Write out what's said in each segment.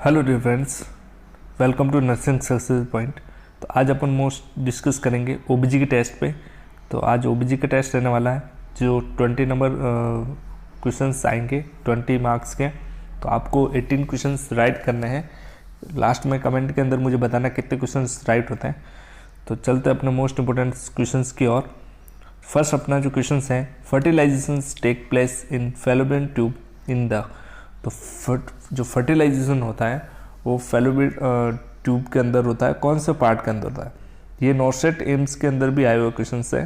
Hello dear friends, welcome to nursing success point. तो आज अपन most discuss करेंगे ओबीजी के टेस्ट पे। तो आज ओबीजी का टेस्ट रहने वाला है जो 20 नंबर क्वेश्चंस आएंगे 20 मार्क्स के। तो आपको 18 क्वेश्चंस राइट करने हैं। लास्ट में कमेंट के अंदर मुझे बताना कितने क्वेश्चंस राइट होते हैं। तो चलते अपने मोस्ट इंपोर्टेंट क्वेश्चंस की ओर। फर्स्ट अपना जो क्वेश्चंस है, fertilisation take place in fallopian tube in the. तो जो फर्टिलाइजेशन होता है वो फैलोपियन ट्यूब के अंदर होता है, कौन से पार्ट के अंदर होता है। ये नॉर्सेट एम्स के अंदर भी आए हुए क्वेश्चन है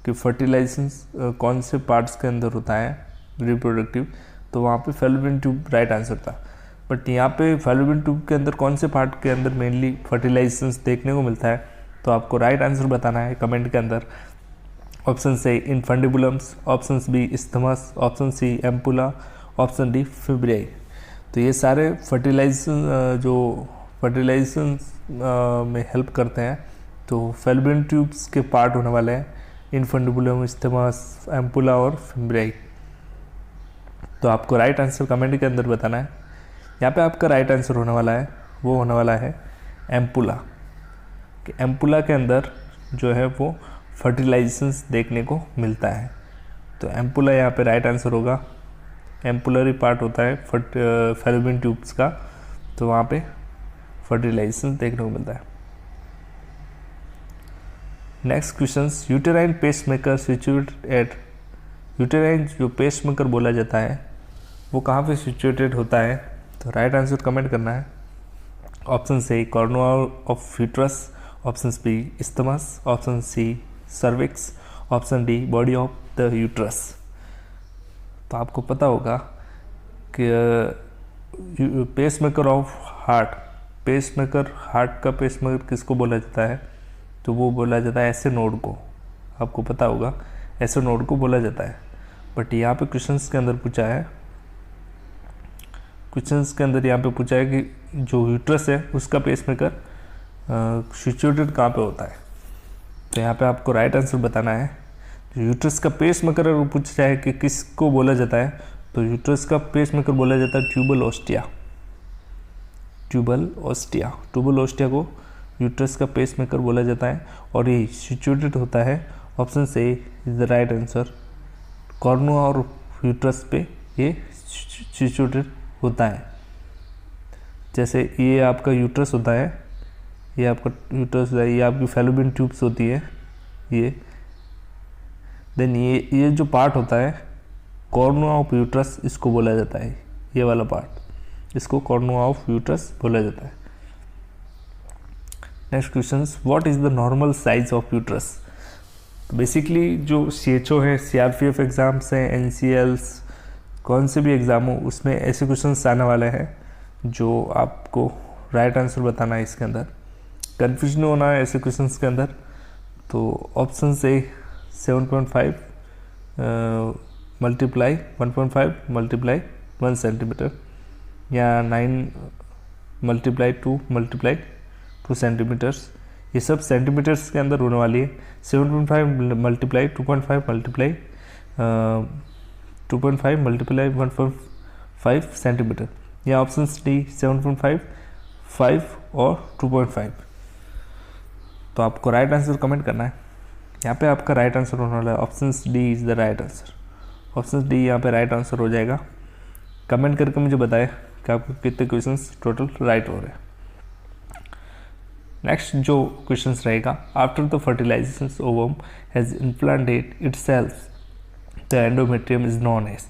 कि फर्टिलाइजेशन कौन से पार्ट्स के अंदर होता है रिप्रोडक्टिव। तो वहाँ पे फैलोपियन ट्यूब राइट आंसर था। बट यहाँ पे फैलोपियन ट्यूब के अंदर कौन से पार्ट के अंदर मेनली फर्टिलाइजेशन देखने को मिलता है, तो आपको राइट आंसर बताना है कमेंट के अंदर। Option A infundibulums, option B isthmus, option C ampulla, option D fimbriae. तो ये सारे फर्टिलाइजेशन जो फर्टिलाइजेशन में हेल्प करते हैं। तो फैलोपियन ट्यूब्स के पार्ट होने वाले हैं इनफंडिबुलम, इस्थमस, एम्पुला और फिब्रियाई। तो आपको राइट आंसर कमेंट के अंदर बताना है। यहाँ पे आपका राइट आंसर होने वाला है, वो होने वाला है एम्पुला। कि एम्पुला के अंदर जो है वो फर्टिलाइजेशन देखने को मिलता है। तो एम्पुला यहाँ पे राइट आंसर होगा। एम्पुलरी पार्ट होता है फैलोपियन ट्यूब्स का, तो वहाँ पे फर्टिलाइजेशन देखने को मिलता है। Next question, uterine pacemaker situated at. Uterine जो पेसमेकर बोला जाता है वो कहाँ पे सिचुएटेड होता है, तो राइट आंसर कमेंट करना है। Option a cornua of uterus, option B isthmus, option c cervix, option d body of the uterus. तो आपको पता होगा कि pacemaker of heart, pacemaker heart का पेसमेकर किसको बोला जाता है, तो वो बोला जाता है ऐसे नोड को। आपको पता होगा ऐसे नोड को बोला जाता है। बट यहाँ पे क्वेश्चंस के अंदर पूछा है, क्वेश्चंस के अंदर यहाँ पे पूछा है कि जो यूट्रस है उसका पेसमेकर सिचुएटेड कहाँ पे होता है। तो यहाँ पे आपको राइट आंसर बताना है। यूट्रस का पेसमेकर अगर पूछा जाए कि किसको बोला जाता है, तो यूट्रस का पेसमेकर बोला जाता है tubal ostia. Tubal ostia, tubal ostia को यूट्रस का पेसमेकर बोला जाता है। और ये सिचुएटेड होता है, option a is the right answer, cornua और यूट्रस पे ये सिचुएटेड होता है। जैसे ये आपका यूट्रस होता है, ये आपका यूट्रस होता है, ये आपकी फैलोपियन ट्यूब्स होती है ये। देन ये जो पार्ट होता है कॉर्नुआ ऑफ यूट्रस, इसको बोला जाता है, ये वाला पार्ट, इसको कॉर्नुआ ऑफ यूट्रस बोला जाता है। Next question, what is the normal size of uterus. Basically जो CHO है, CRPF एग्ज़ाम्स हैं, NCLs, कौन से भी एग्ज़ाम हो उसमें ऐसे क्वेश्चन आने वाले हैं जो आपको राइट आंसर बताना है। इसके अंदर कन्फ्यूजन होना है ऐसे क्वेश्चन के अंदर। तो ऑप्शन से 7.5 मल्टीप्लाई 1.5 मल्टीप्लाई 1 सेंटीमीटर, या 9 मल्टीप्लाई 2 मल्टीप्लाई 2 सेंटीमीटर्स। ये सब सेंटीमीटर्स के अंदर होने वाली है। 7.5 मल्टीप्लाई 2.5 मल्टीप्लाई 2.5 मल्टीप्लाई 1.5 सेंटीमीटर, या ऑप्शन डी 7.5, 5 और 2.5। तो आपको राइट आंसर कमेंट करना है। यहाँ पे आपका राइट आंसर होने वाला है option D is the right answer. Option D यहाँ पे राइट आंसर हो जाएगा। कमेंट करके मुझे बताएं कि आपको कितने क्वेश्चंस टोटल राइट हो रहे हैं। नेक्स्ट जो क्वेश्चंस रहेगा, after the fertilisation ovum has implanted itself the endometrium is known as.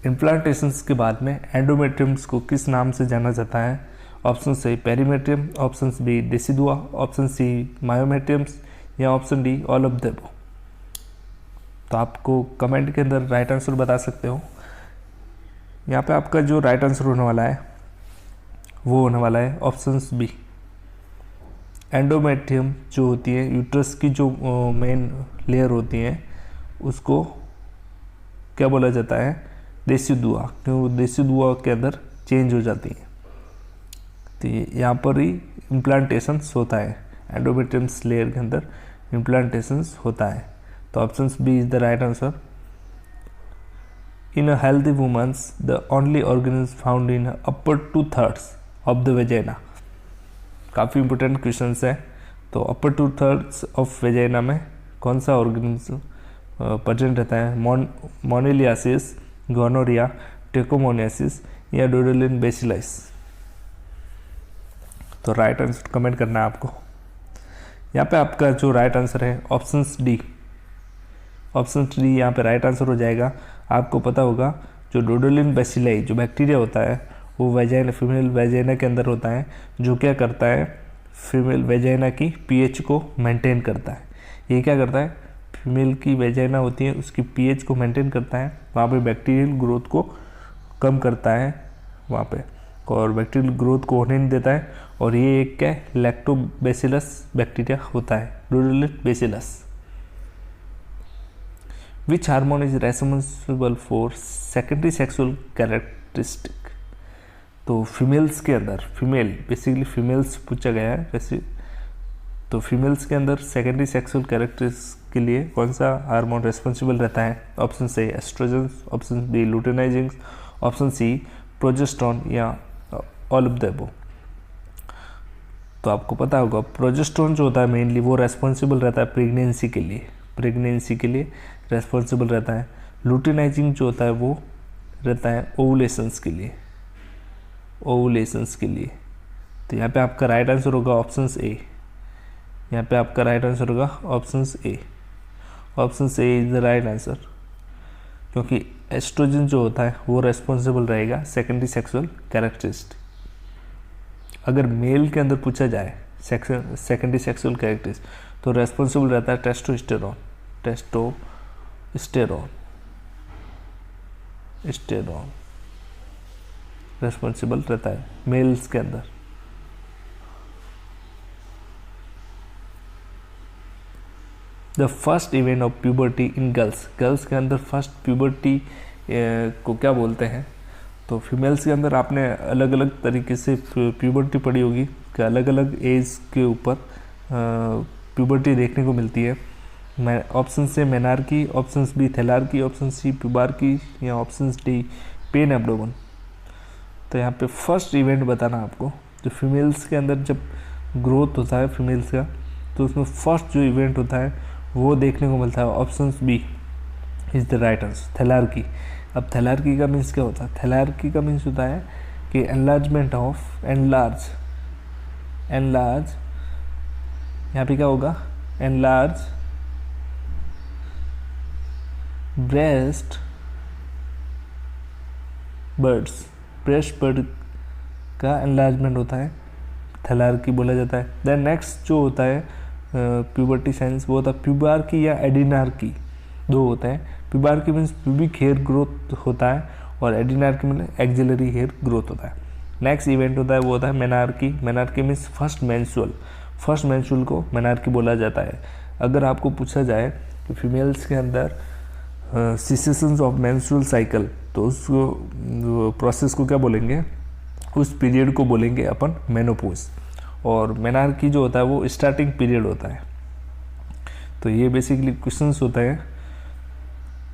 Implantations के बाद में एंडोमेट्रियम्स को किस नाम से जाना जाता है। Option A perimetrium, option B decidua, option C myometriums, या option D all of the above. तो आपको कमेंट के अंदर राइट आंसर बता सकते हो। यहाँ पे आपका जो राइट आंसर होने वाला है वो होने वाला है ऑप्शन बी। एंडोमेट्रियम जो होती है यूट्रस की जो मेन लेयर होती है उसको क्या बोला जाता है, डेसिडुआ, क्योंकि डेसिडुआ के अंदर चेंज हो जाती है। तो यहाँ पर ही इम्प्लांटेशंस होता है, एंडोमेट्रियम्स लेयर के अंदर इम्प्लांटेशंस होता है। तो option B is the right answer. In a healthy woman, the only organ is found in upper 2/3 of the vagina, काफ़ी इंपॉर्टेंट क्वेश्चन है। तो अपर 2/3 ऑफ वेजाइना में कौन सा ऑर्गेनिज्म प्रेजेंट रहता है? मोनेलियासिस, गोनोरिया, ट्रिकोमोनियासिस या डोडेलिन बेसिलस? तो राइट आंसर कमेंट करना है आपको। यहाँ पे आपका जो राइट आंसर है ऑप्शन डी, ऑप्शन डी यहाँ पे राइट आंसर हो जाएगा। आपको पता होगा जो डोडेलिन बेसिलाई जो बैक्टीरिया होता है वो वेजाइना, फीमेल वेजाइना के अंदर होता है, जो क्या करता है फीमेल वेजाइना की पीएच को मेंटेन करता है। ये क्या करता है, फीमेल की वेजाइना होती है उसकी पीएच को मेंटेन करता है, वहाँ पे बैक्टीरियल ग्रोथ को कम करता है वहाँ पे, और बैक्टीरियल ग्रोथ को होने नहीं देता है। और ये एक क्या है, लैक्टोबैसिलस बैक्टीरिया होता है, Doderlein bacillus. Which hormone is responsible for secondary sexual characteristic? तो फीमेल्स के अंदर, फीमेल बेसिकली फीमेल्स पूछा गया है वैसे, तो फीमेल्स के अंदर सेकेंडरी सेक्सुअल कैरेक्टरिस्टिक के लिए कौन सा हार्मोन रेस्पॉन्सिबल रहता है? Option A oestrogen, option B luteinising, option C progesterone या ऑल ऑफ द अबव। तो आपको पता होगा प्रोजेस्टेरोन जो होता है मेनली वो रेस्पॉन्सिबल रहता है प्रेगनेंसी के लिए, प्रेगनेंसी के लिए रेस्पॉन्सिबल रहता है। लुटेनाइजिंग जो होता है वो रहता है ओवुलेशंस के लिए, ओवुलेशंस के लिए। तो यहाँ पे आपका राइट आंसर होगा ऑप्शन ए, यहाँ पे आपका राइट आंसर होगा option A, option a is the right answer, क्योंकि एस्ट्रोजन जो होता है वो रेस्पॉन्सिबल रहेगा सेकेंडरी सेक्सुअल कैरेक्टरिस्टिक। अगर मेल के अंदर पूछा जाए सेकेंडरी सेक्सुअल कैरेक्टरिस्टिक तो रेस्पॉन्सिबल रहता है टेस्टोस्टेरोन, टेस्टोस्टेरोन, स्टेरोन रेस्पॉन्सिबल रहता है मेल्स के अंदर। The first event of puberty in girls, girls के अंदर फर्स्ट प्यूबर्टी को क्या बोलते हैं? तो फीमेल्स के अंदर आपने अलग अलग तरीके से प्यूबर्टी पढ़ी होगी कि अलग अलग एज के ऊपर प्यूबर्टी देखने को मिलती है। मैं ऑप्शन से menarche, option B thelarche, option C pubarche या ऑप्शन डी पेन एब्डोमेन। तो यहाँ पे फर्स्ट इवेंट बताना आपको, जो फीमेल्स के अंदर जब ग्रोथ होता है फीमेल्स का, तो उसमें फर्स्ट जो इवेंट होता है वो देखने को मिलता है, option B is the right answer, thelarche. अब थैलार्की का मीन्स क्या होता है? थैलार्की का मीन्स होता है कि एनलार्जमेंट ऑफ, एनलार्ज यहाँ पे क्या होगा, enlarge breast birds, breast bird का एनलार्जमेंट होता है, थैलार्की बोला जाता है। देन नेक्स्ट जो होता है प्यूबर्टी साइंस वो होता है प्यूबार्की या एडिनार्की, दो होते हैं। प्यूबार्की मीन्स प्यूबिक हेयर ग्रोथ होता है और एडिनार्की मीन्स एक्सिलरी हेयर ग्रोथ होता है। नेक्स्ट इवेंट होता है वो होता है menarche, menarche means first menstrual, first menstrual को मेनार्की बोला जाता है। अगर आपको पूछा जाए कि फीमेल्स के अंदर सिसेशंस ऑफ मेंस्ट्रुअल साइकिल, तो उस प्रोसेस को क्या बोलेंगे, उस पीरियड को बोलेंगे अपन मेनोपॉज, और मेनार्की जो होता है वो स्टार्टिंग पीरियड होता है। तो ये बेसिकली क्वेश्चंस होते हैं।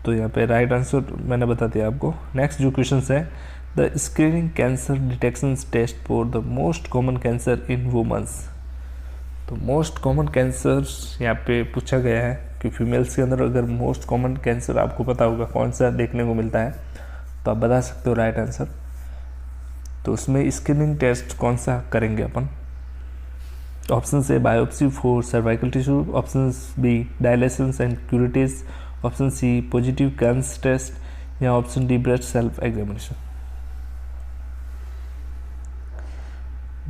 तो यहाँ पे राइट आंसर मैंने बता दिया आपको। नेक्स्ट जो क्वेश्चन है, the screening cancer detection test for the most common cancer in women's. तो मोस्ट कॉमन कैंसर यहाँ पे पूछा गया है कि फीमेल्स के अंदर अगर मोस्ट कॉमन कैंसर आपको पता होगा कौन सा देखने को मिलता है तो आप बता सकते हो राइट आंसर। तो उसमें स्क्रीनिंग टेस्ट कौन सा करेंगे अपन? Option A biopsy for cervical tissue, option B dialysis and curative, option C positive cancer test या option D breast self examination.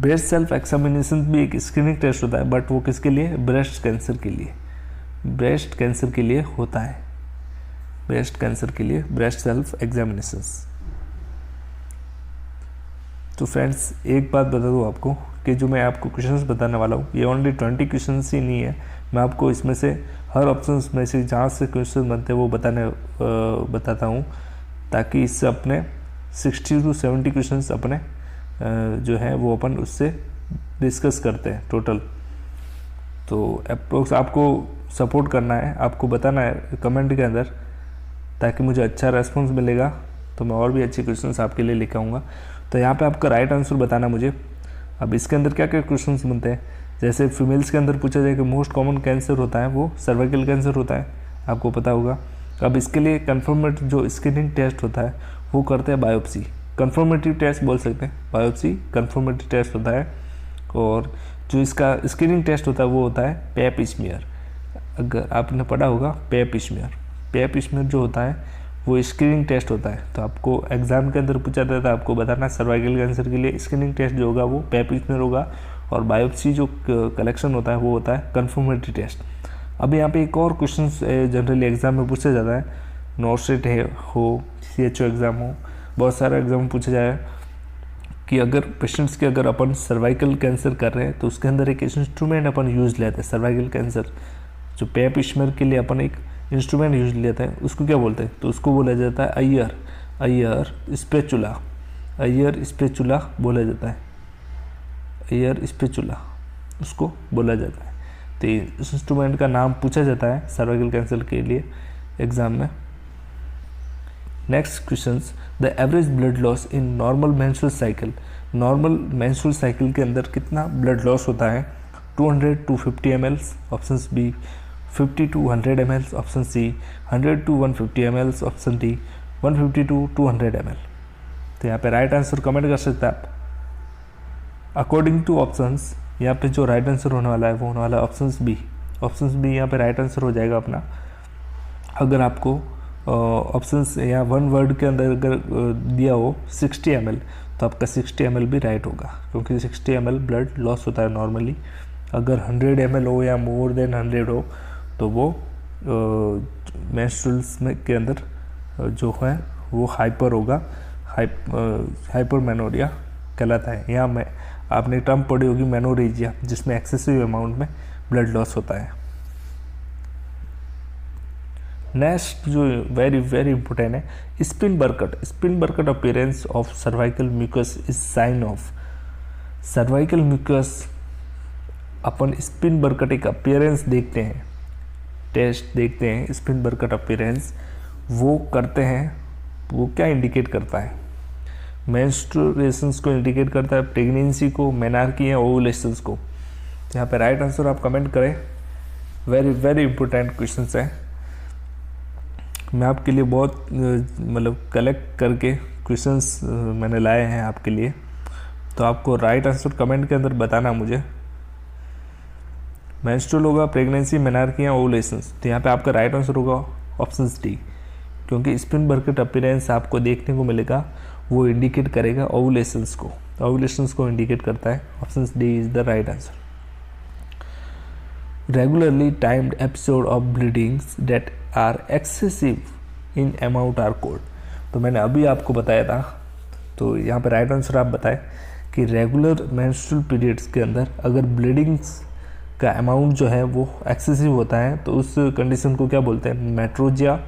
Breast self examination भी एक स्क्रीनिंग टेस्ट होता है, बट वो किसके लिए? ब्रेस्ट कैंसर के लिए, ब्रेस्ट कैंसर के लिए होता है, ब्रेस्ट कैंसर के लिए ब्रेस्ट सेल्फ एग्जामिनेशन। तो फ्रेंड्स एक बात बता दूँ आपको कि जो मैं आपको क्वेश्चंस बताने वाला हूँ ये ओनली 20 क्वेश्चंस ही नहीं है, मैं आपको इसमें से हर ऑप्शंस में से जहाँ से क्वेश्चन बनते हैं वो बताता हूँ, ताकि इससे अपने 60 to 70 क्वेश्चंस अपने जो है वो अपन उससे डिस्कस करते हैं टोटल। तो अप्रोक्स आपको सपोर्ट करना है, आपको बताना है कमेंट के अंदर, ताकि मुझे अच्छा रेस्पॉन्स मिलेगा तो मैं और भी अच्छे क्वेश्चंस आपके लिए लेकर आऊँगा। तो यहाँ पे आपका राइट आंसर बताना मुझे। अब इसके अंदर क्या क्या क्वेश्चंस बनते हैं, जैसे फीमेल्स के अंदर पूछा जाए कि मोस्ट कॉमन कैंसर होता है वो सर्वाइकल कैंसर होता है, आपको पता होगा। अब इसके लिए कन्फर्मेटिव जो स्क्रीनिंग टेस्ट होता है वो करते हैं बायोप्सी, कन्फर्मेटिव टेस्ट बोल सकते हैं, बायोप्सी कन्फर्मेटिव टेस्ट होता है। और जो इसका स्क्रीनिंग टेस्ट होता है वो होता है पैप स्मीयर। अगर आपने पढ़ा होगा पैप स्मीयर जो होता है वो स्क्रीनिंग टेस्ट होता है। तो आपको एग्जाम के अंदर पूछा जाता है, आपको बताना सर्वाइकल कैंसर के लिए स्क्रीनिंग टेस्ट जो होगा वो पैप स्मीयर होगा, और बायोप्सी जो कलेक्शन होता है वो होता है कन्फर्मेटरी टेस्ट। अब यहाँ पे एक और क्वेश्चन जनरली एग्जाम में पूछा जाता है, नॉर्सेट हो, CHO एग्ज़ाम हो, बहुत सारा एग्जाम पूछा जाए कि अगर पेशेंट्स के अगर अपन सर्वाइकल कैंसर कर रहे हैं तो उसके अंदर एक इंस्ट्रूमेंट अपन यूज़ लेते हैं। सर्वाइकल कैंसर जो पैप स्मीयर के लिए अपन एक इंस्ट्रूमेंट यूज लेते हैं, उसको क्या बोलते हैं, तो उसको बोला जाता है अय्यर स्पेचुला बोला जाता है, अय्यर स्पेचुला उसको बोला जाता है। तो इस इंस्ट्रूमेंट का नाम पूछा जाता है सर्वाइकल कैंसर के लिए एग्जाम में। Next questions, the average blood loss in normal menstrual cycle. Normal menstrual cycle के अंदर कितना ब्लड लॉस होता है, 200 to 50 ml option b, 50 to 100 ml option c, 100 to 150 ml option d, 150 to 200 ml। तो यहाँ पे राइट आंसर कमेंट कर सकते हैं आप। अकॉर्डिंग टू ऑप्शंस यहाँ पे जो राइट आंसर होने वाला है वो होने वाला है ऑप्शंस बी यहाँ पे राइट आंसर हो जाएगा अपना। अगर आपको ऑप्शंस या वन वर्ड के अंदर अगर दिया हो 60 ml तो आपका 60 ml भी राइट होगा, क्योंकि 60 ml ब्लड लॉस होता है नॉर्मली। अगर 100 ml हो या मोर देन 100 हो तो वो मेंस्ट्रुअल्स में के अंदर जो है वो हाइपर होगा, हाइपरमेनोरिया कहलाता है। यहाँ में आपने टर्म पढ़ी होगी मेनोरेजिया, जिसमें एक्सेसिव अमाउंट में ब्लड लॉस होता है। नेक्स्ट जो वेरी वेरी इंपॉर्टेंट है, spinnbarkeit appearance of cervical mucus is sign of. Cervical mucus upon spinnbarkeit एक अपीयरेंस देखते हैं, टेस्ट देखते हैं, स्पिन बर्कट अपीयरेंस वो करते हैं, वो क्या इंडिकेट करता है, मेंस्ट्रुएशंस को इंडिकेट करता है, प्रेगनेंसी को, मेनार्की या ओवुलेशंस को। यहाँ पे राइट आंसर आप कमेंट करें। वेरी वेरी इंपॉर्टेंट क्वेश्चंस हैं, मैं आपके लिए बहुत मतलब कलेक्ट करके क्वेश्चंस मैंने लाए हैं आपके लिए। तो आपको राइट आंसर कमेंट के अंदर बताना मुझे। मेंस्ट्रुअल होगा, प्रेगनेंसी, मेनार्की या ओवुलेशंस। तो यहाँ पे आपका राइट आंसर होगा ऑप्शन डी, क्योंकि स्पिन बर्कट अपीयरेंस आपको देखने को मिलेगा, वो इंडिकेट करेगा ओवुलेशंस को इंडिकेट करता है। Option D is the right answer. Regularly timed episode of bleedings that are excessive in amount are called. तो मैंने अभी आपको बताया था, तो यहाँ पे राइट आंसर आप बताएं कि रेगुलर मेंस्ट्रुअल पीरियड्स के अंदर अगर ब्लीडिंग्स का अमाउंट जो है वो एक्सेसिव होता है तो उस कंडीशन को क्या बोलते हैं, मेट्रोजिया,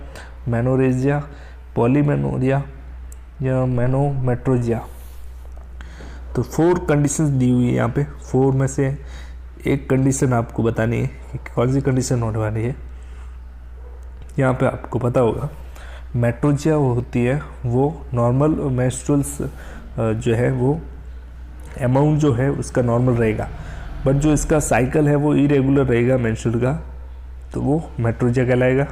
मेनोरेजिया, पॉलीमेनोरिया या मेनोमेट्रोजिया। तो 4 कंडीशंस दी हुई है यहाँ पे, 4 में से एक कंडीशन आपको बतानी है कि कौन सी कंडीशन होने वाली है। यहाँ पे आपको पता होगा मेट्रोजिया होती है वो नॉर्मल मेंस्ट्रुअल्स जो है वो अमाउंट जो है उसका नॉर्मल रहेगा, बट जो इसका साइकिल है वो इरेगुलर रहेगा मेंस्ट्रुअल का, तो वो मेट्रोजिया कहलाएगा।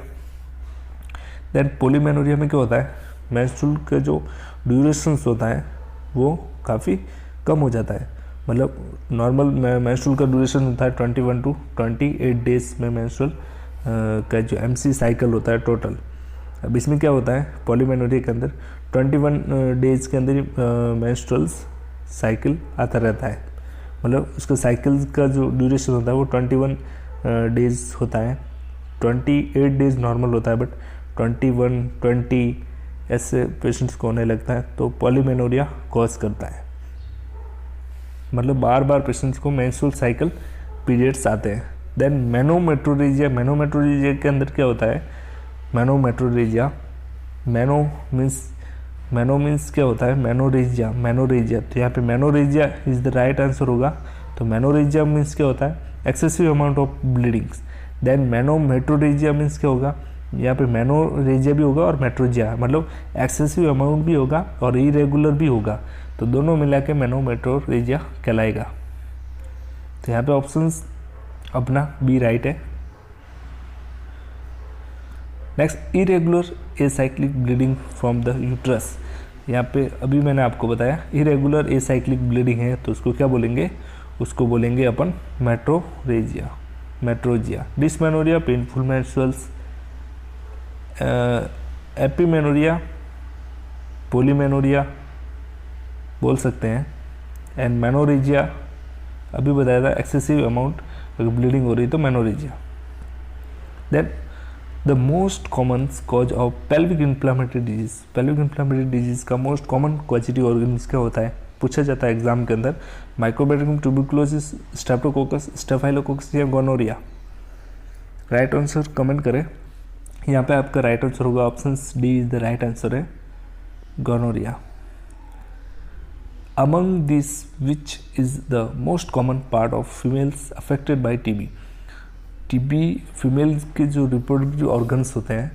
देन पॉलीमेनोरिया में क्या होता है, मेंस्ट्रुअल का जो ड्यूरेशंस होता है वो काफ़ी कम हो जाता है, मतलब नॉर्मल मेंस्ट्रुअल का ड्यूरेशन होता है 21 to 28 डेज में मेंस्ट्रुअल का जो MC साइकिल होता है टोटल। अब इसमें क्या होता है, पॉलीमेनोरिया के अंदर 21 डेज के अंदर मेंस्ट्रुअल साइकिल आता रहता है, मतलब उसका साइकिल का जो ड्यूरेशन होता है वो 21 डेज होता है। 28 डेज नॉर्मल होता है, बट 21, 20 ऐसे पेशेंट्स को होने लगता है, तो पॉलीमेनोरिया कॉज करता है। मतलब बार बार पेशेंट्स को मेंस्ट्रुअल साइकिल पीरियड्स आते हैं। देन मेनोमेट्रोरेजिया के अंदर क्या होता है, मेनोमेट्रोरेजिया, मेनो मीन्स क्या होता है, मेनोरेजिया। तो यहाँ पे menorrhagia is the right answer होगा। तो मेनोरेजिया मीन्स क्या होता है, excessive amount of bleedings. Then menometrorrhagia means क्या होगा, यहाँ पे मेनोरेजिया भी होगा और मेट्रोजिया, मतलब एक्सेसिव अमाउंट भी होगा और इरेगुलर भी होगा, तो दोनों मिला के मेट्रोरेजिया कहलाएगा। तो यहाँ पे ऑप्शंस अपना बी राइट है। Next, irregular acyclic bleeding from the uterus. यहाँ पे अभी मैंने आपको बताया इरेगुलर एसाइक्लिक ब्लीडिंग है तो उसको क्या बोलेंगे, उसको बोलेंगे अपन मेट्रोजिया। डिसमेनोरिया, पेनफुल मेंस्ट्रुअल्स, एपिमेनोरिया, पॉलीमेनोरिया बोल सकते हैं, एंड मेनोरेजिया अभी बताया था एक्सेसिव अमाउंट अगर ब्लीडिंग हो रही तो menorrhagia. Then the most common cause of pelvic inflammatory disease. Pelvic inflammatory disease का मोस्ट कॉमन कॉजिटिव ऑर्गेनिज्म क्या होता है, पूछा जाता है एग्जाम के अंदर। माइकोबैक्टीरियम ट्यूबरकुलोसिस, स्ट्रेप्टोकोकस, स्टेफाइलोकोकस या गोनोरिया। राइट आंसर कमेंट करें। यहाँ पे आपका राइट आंसर होगा option D is the right answer है, gonorrhoea. Among this which is the most common part of females affected by TB. TB females के जो reproductive organs होते हैं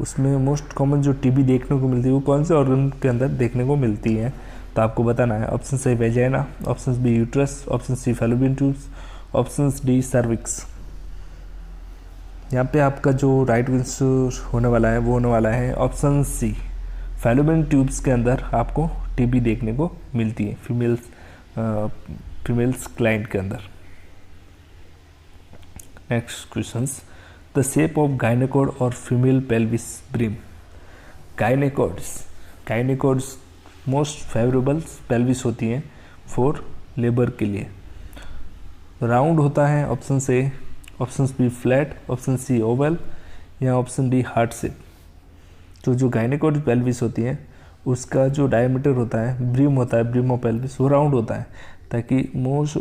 उसमें मोस्ट कॉमन जो टीबी देखने को मिलती है वो कौन से ऑर्गन के अंदर देखने को मिलती है, तो आपको बताना है। Option a vagina, option b uterus, option c fallopian tubes, option d cervix. यहाँ पे आपका जो राइट आंसर होने वाला है वो होने वाला है ऑप्शन सी, फैलोपियन ट्यूब्स के अंदर आपको टीबी देखने को मिलती है फीमेल्स क्लाइंट के अंदर। Next questions, the shape of gynecoid और female pelvis brim. Gynecoids most favourable pelvis होती हैं फॉर लेबर के लिए। राउंड होता है option A, option B flat, option C oval या ऑप्शन डी हार्ट शेप। तो जो गायनेकोड पेल्विस होती है उसका जो डायमीटर होता है, ब्रिम होता है, ब्रिम ऑफ पेल्विस वो राउंड होता है ताकि मोस्ट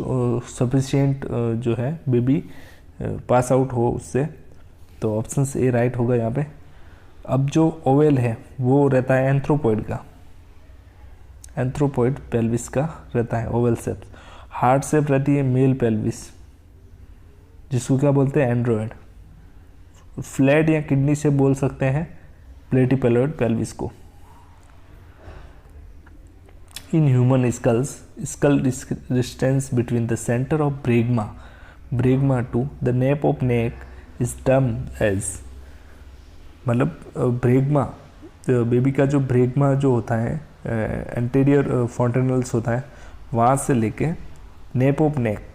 सफिशिएंट जो है बेबी पास आउट हो उससे। तो ऑप्शन ए राइट होगा यहाँ पे। अब जो ओवल है वो रहता है एंथ्रोपॉइड का, एंथ्रोपॉइड पेल्विस का रहता है ओवल शेप। हार्ट शेप रहती है मेल पेल्विस जिसको क्या बोलते हैं एंड्रॉयड। फ्लैट या किडनी से बोल सकते हैं प्लेटिपेलॉइड पेल्विस को। In human skulls, skull distance between the centre of bregma to the nape of neck is termed as, मतलब ब्रेगमा बेबी का जो ब्रेगमा जो होता है एंटीरियर फॉन्टेनल्स होता है वहाँ से लेके नेप ऑफ नेक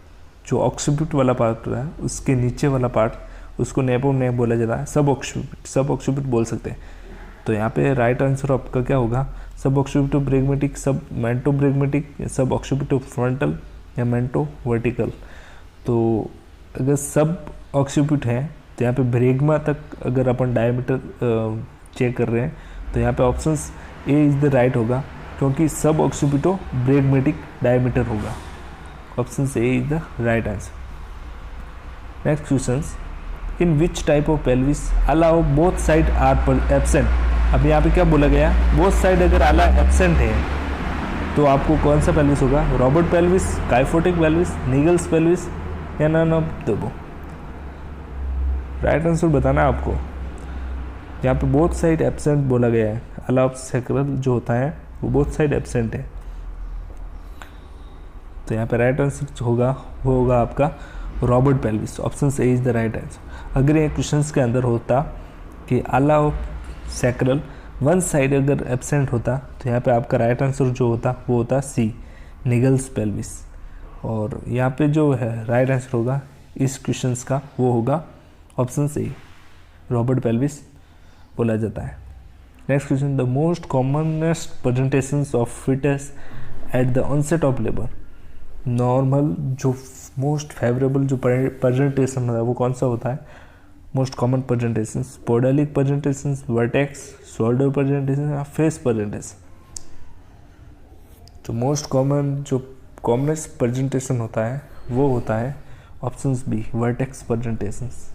जो ऑक्सीपिट वाला पार्ट होता है उसके नीचे वाला पार्ट उसको नेप ऑफ नेक बोला जाता है सब ऑक्सीपिट बोल सकते हैं। तो यहाँ पे राइट आंसर आपका क्या होगा, सब ऑक्सीपिटो ब्रेगमेटिक, सब मेंटो ब्रेगमेटिक, सब ऑक्सीपिटो फ्रंटल या मेंटो वर्टिकल। तो अगर सब ऑक्सीपिट है तो यहाँ पे ब्रेगमा तक अगर अपन डायमीटर चेक कर रहे हैं तो यहाँ पे option a is the right होगा क्योंकि सब ऑक्सीपिटो ब्रेगमेटिक डायमीटर होगा। Option a is the right answer. Next questions, in which type of pelvis allow both side are absent. अब यहाँ पे क्या बोला गया, बोथ साइड अगर आला एब्सेंट है तो आपको कौन सा पेल्विस होगा, Robert pelvis, kyphotic pelvis, Naegele's pelvis या none of the above. Right answer बताना है आपको। यहाँ पे बोथ साइड एब्सेंट बोला गया है, अलाउ सैक्रल जो होता है वो बोथ साइड एब्सेंट है। तो यहाँ पे राइट आंसर होगा वो होगा आपका Robert pelvis. Option a is the right answer. अगर ये क्वेश्चंस के अंदर होता कि अलाउ सैक्रल वन साइड अगर एब्सेंट होता तो यहाँ पे आपका राइट आंसर जो होता वो होता सी, निगल्स पेल्विस। और यहाँ पे जो है राइट आंसर होगा इस क्वेश्चंस का वो होगा ऑप्शन ए, रॉबर्ट पेल्विस बोला जाता है। Next question, the most commonest presentations of fetus at the onset of labour. Normal जो मोस्ट फेवरेबल जो प्रेजेंटेशन होता है वो कौन सा होता है, most common presentations, podalic presentations, vertex, shoulder presentation या फेस प्रेजेंटेशन। तो मोस्ट कॉमन जो कॉमनेस्ट प्रेजेंटेशन होता है वो होता है option B, vertex presentations.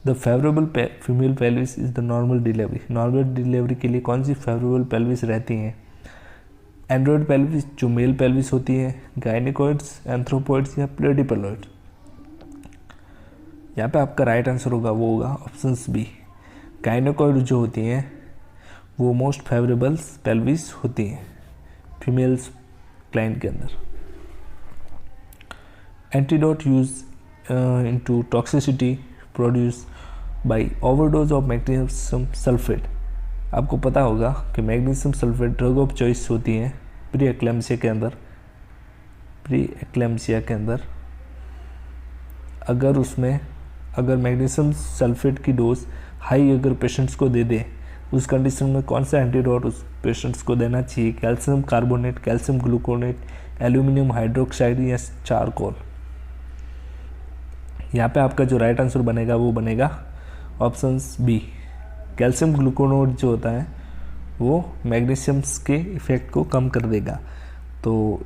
The favourable female pelvis is the normal delivery. Normal delivery के लिए कौन सी फेवरेबल पेल्विस रहती हैं, एंड्रॉयड पेल्विस जो मेल पेल्विस होती है, गायनेकोइड्स, एंथ्रोपॉइड्स या प्लेटिपेलॉइड्स। यहाँ पे आपका राइट आंसर होगा वो होगा ऑप्शन बी। गायनेकोइड जो होती हैं वो मोस्ट फेवरेबल पेल्विस होती हैं फीमेल्स क्लाइंट के अंदर। Antidote use into toxicity produce by overdose of magnesium sulphate. आपको पता होगा कि magnesium sulphate drug of choice होती हैं प्री एक्लेम्सिया के अंदर। अगर मैग्नीशियम सल्फेट की डोज हाई अगर पेशेंट्स को दे दें, उस कंडीशन में कौन सा एंटीडोट उस पेशेंट्स को देना चाहिए? Calcium carbonate, calcium gluconate, aluminium hydroxide या चारकोल। यहाँ पे आपका जो राइट आंसर बनेगा वो बनेगा ऑप्शन बी। कैल्शियम ग्लूकोनेट जो होता है वो मैग्नीशियम्स के इफेक्ट को कम कर देगा, तो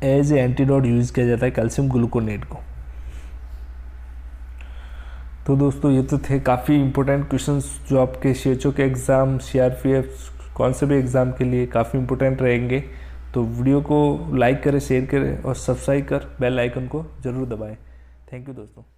एज ए एंटीडोट यूज़ किया जाता है कैल्शियम ग्लूकोनेट को। तो दोस्तों ये तो थे काफ़ी इंपॉर्टेंट क्वेश्चंस जो आपके CHO के एग्ज़ाम, CRPF कौन से भी एग्ज़ाम के लिए काफ़ी इंपॉर्टेंट रहेंगे। तो वीडियो को लाइक करें, शेयर करें और सब्सक्राइब कर बेल आइकन को ज़रूर दबाएं। थैंक यू दोस्तों।